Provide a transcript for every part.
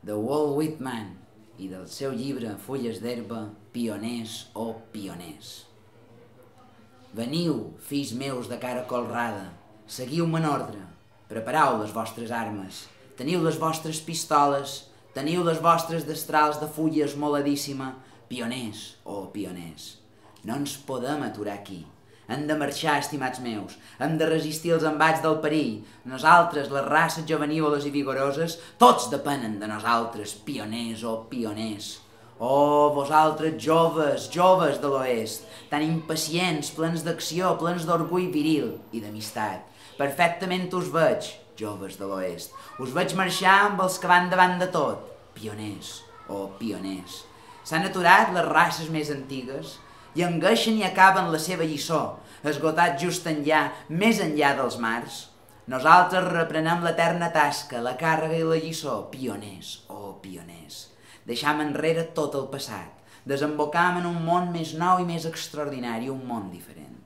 de Walt Whitman i del seu llibre Fulles d'herba, Pioners o pioners. Veniu, fills meus de cara colrada, seguiu-me en ordre, prepareu les vostres armes, teniu les vostres pistoles, teniu les vostres destrals de fulles moladíssima, pioners o pioners. No ens podem aturar aquí. Hem de marxar, estimats meus. Hem de resistir els embats del perill. Nosaltres, les races jovenívoles i vigoroses, tots depenen de nosaltres, pioners o pioners. Oh, vosaltres joves, joves de l'oest, tan impacients, plens d'acció, plens d'orgull viril i d'amistat. Perfectament us veig, joves de l'oest. Us veig marxar amb els que van davant de tot, pioners o pioners. S'han aturat les races més antigues i engueixen i acaben la seva lliçó, esgotat just enllà, més enllà dels mars. Nosaltres reprenem l'eterna tasca, la càrrega i la lliçó, pioners o pioners. Deixam enrere tot el passat, desembocam en un món més nou i més extraordinari, un món diferent.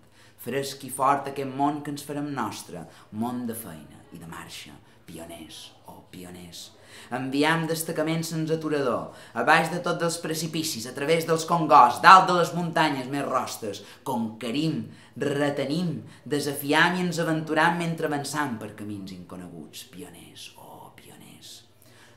Fresc i fort aquest món que ens farem nostre, món de feina i de marxa, pioners o pioners. Enviam destacaments sense aturador, a baix de tots els precipicis, a través dels congosts, dalt de les muntanyes més rostes. Conquerim, retenim, desafiam i ens aventuram mentre avançam per camins inconeguts, pioners o pioners.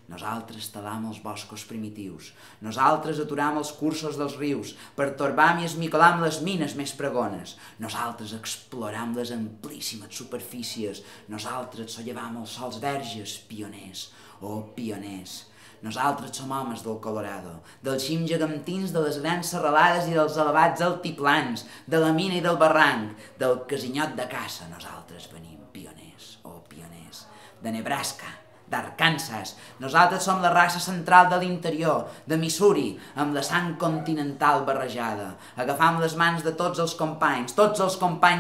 Nosaltres talam els boscos primitius, nosaltres aturam els cursos dels rius, pertorbam i esmicolam les mines més pregones, nosaltres exploram les amplíssimes superfícies, nosaltres sollevam els sols verges, pioners o pioners. Nosaltres som homes del Colorado, dels cims gegantins de les grans serralades i dels elevats altiplans, de la mina i del barranc, del casinyot de caça. Nosaltres venim, pioners o pioners. De Nebraska, d'Arkansas. Nosaltres som la raça central de l'interior, de Missouri, amb la sang continental barrejada. Agafam les mans de tots els companys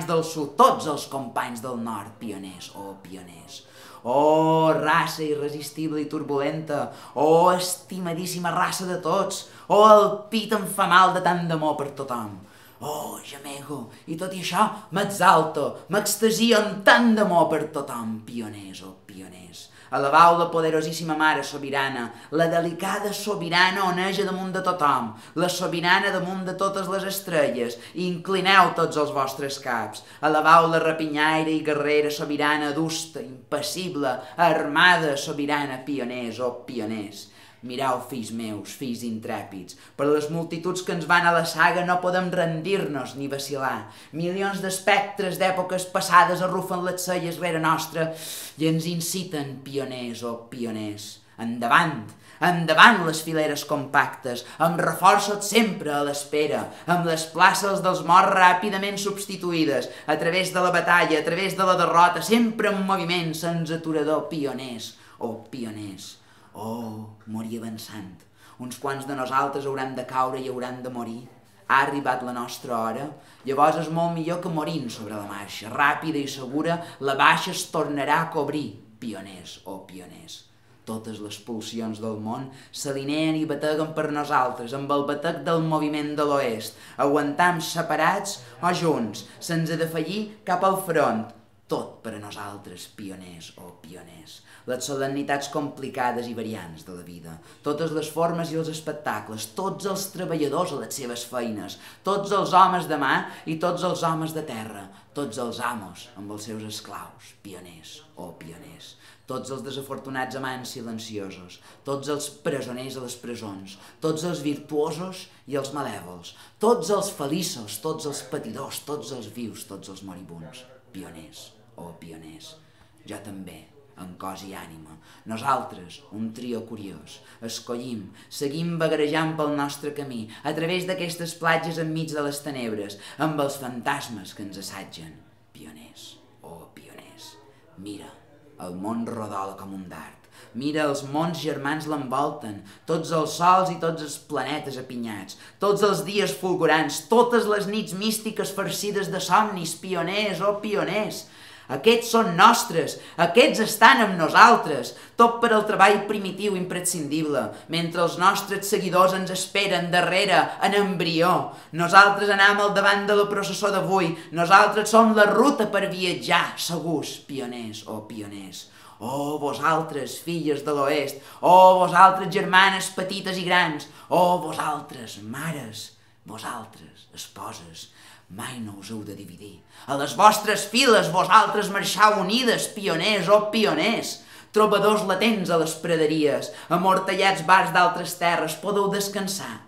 del sud, tots els companys del nord, pioners o pioners. Oh, raça irresistible i turbulenta, oh, estimadíssima raça de tots, oh, el pit em fa mal de tant d'amor per tothom. Oh, gemego, i tot i això m'exalto, m'extasio amb tant d'amor per tothom, pioners o pioners. Alabau la poderosíssima mare sobirana, la delicada sobirana oneja damunt de tothom, la sobirana damunt de totes les estrelles, i inclineu tots els vostres caps. Alabau la rapinyaire i guerrera sobirana, adusta, impassible, armada, sobirana, pioners o pioners. Mireu, fills meus, fills intrèpids, per les multituds que ens van a la saga no podem rendir-nos ni vacil·lar. Milions d'espectres d'èpoques passades arrufen les celles rere nostra i ens inciten, pioners o pioners. Endavant, endavant les fileres compactes, amb reforços sempre a l'espera, amb les places dels morts ràpidament substituïdes, a través de la batalla, a través de la derrota, sempre en moviment, sense aturador, pioners o pioners. Oh, morir avançant. Uns quants de nosaltres hauran de caure i hauran de morir. Ha arribat la nostra hora. Llavors és molt millor que morint sobre la marxa. Ràpida i segura, la baixa es tornarà a cobrir. Pioners o pioners. Totes les pulsions del món s'alineen i bateguen per nosaltres, amb el batec del moviment de l'oest. Aguantam separats o junts, sense defallir cap al front. Tot per a nosaltres, pioners o pioners. Les solemnitats complicades i variants de la vida, totes les formes i els espectacles, tots els treballadors a les seves feines, tots els homes de mà i tots els homes de terra, tots els amos amb els seus esclaus, pioners o pioners, tots els desafortunats amants silenciosos, tots els presoners a les presons, tots els virtuosos i els malèvols, tots els feliços, tots els patidors, tots els vius, tots els moribuns, pioners o pioners. Jo també, en cos i ànima. Nosaltres, un trio curiós, escollim, seguim vagarejant pel nostre camí, a través d'aquestes platges enmig de les tenebres, amb els fantasmes que ens assatgen. Pioners o pioners. Mira, el món rodola com un dard. Mira, els mons germans l'envolten, tots els sols i tots els planetes apinyats, tots els dies fulgurants, totes les nits místiques farcides de somnis, pioners o pioners. Aquests són nostres, aquests estan amb nosaltres, tot per al treball primitiu imprescindible, mentre els nostres seguidors ens esperen darrere, en embrió. Nosaltres anem al davant de la processó d'avui, nosaltres som la ruta per viatjar, segurs, pioners o pioners. Oh, vosaltres, filles de l'oest, oh, vosaltres, germanes petites i grans, oh, vosaltres, mares, vosaltres, esposes, mai no us heu de dividir. A les vostres files vosaltres marxau unides, pioners, oh, pioners, trobadors latents a les praderies, amortallats bars d'altres terres, podeu descansar.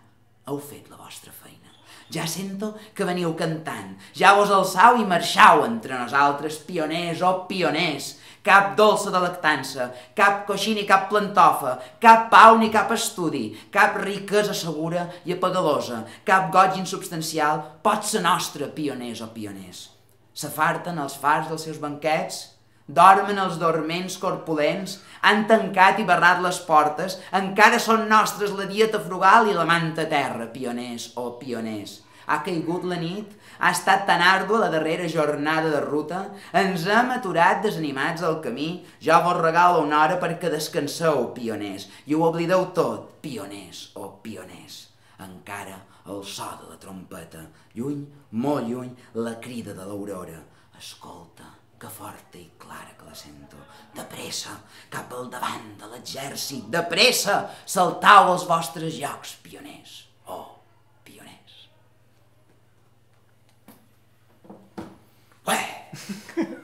Heu fet la vostra feina. Ja sento que veniu cantant, ja vos alçau i marxau entre nosaltres, pioners, oh, pioners, cap dolça de lactança, cap coixí ni cap plantofa, cap pau ni cap estudi, cap riquesa segura i apagalosa, cap goig insubstancial pot ser nostre, pioners o pioners. S'afarten els fars dels seus banquets, dormen els dorments corpulents, han tancat i barrat les portes, encara són nostres la dieta frugal i la manta terra, pioners o pioners. Ha caigut la nit, ha estat tan àrdua la darrera jornada de ruta, ens hem aturat desanimats al camí, jo vos regalo una hora perquè descanseu, pioners, i ho oblideu tot, pioners o pioners. Encara el so de la trompeta, lluny, molt lluny, la crida de l'aurora. Escolta, que forta i clara que la sento. De pressa, cap al davant de l'exèrcit, de pressa, saltau als vostres llocs, pioners. Oh, pioners. Ué!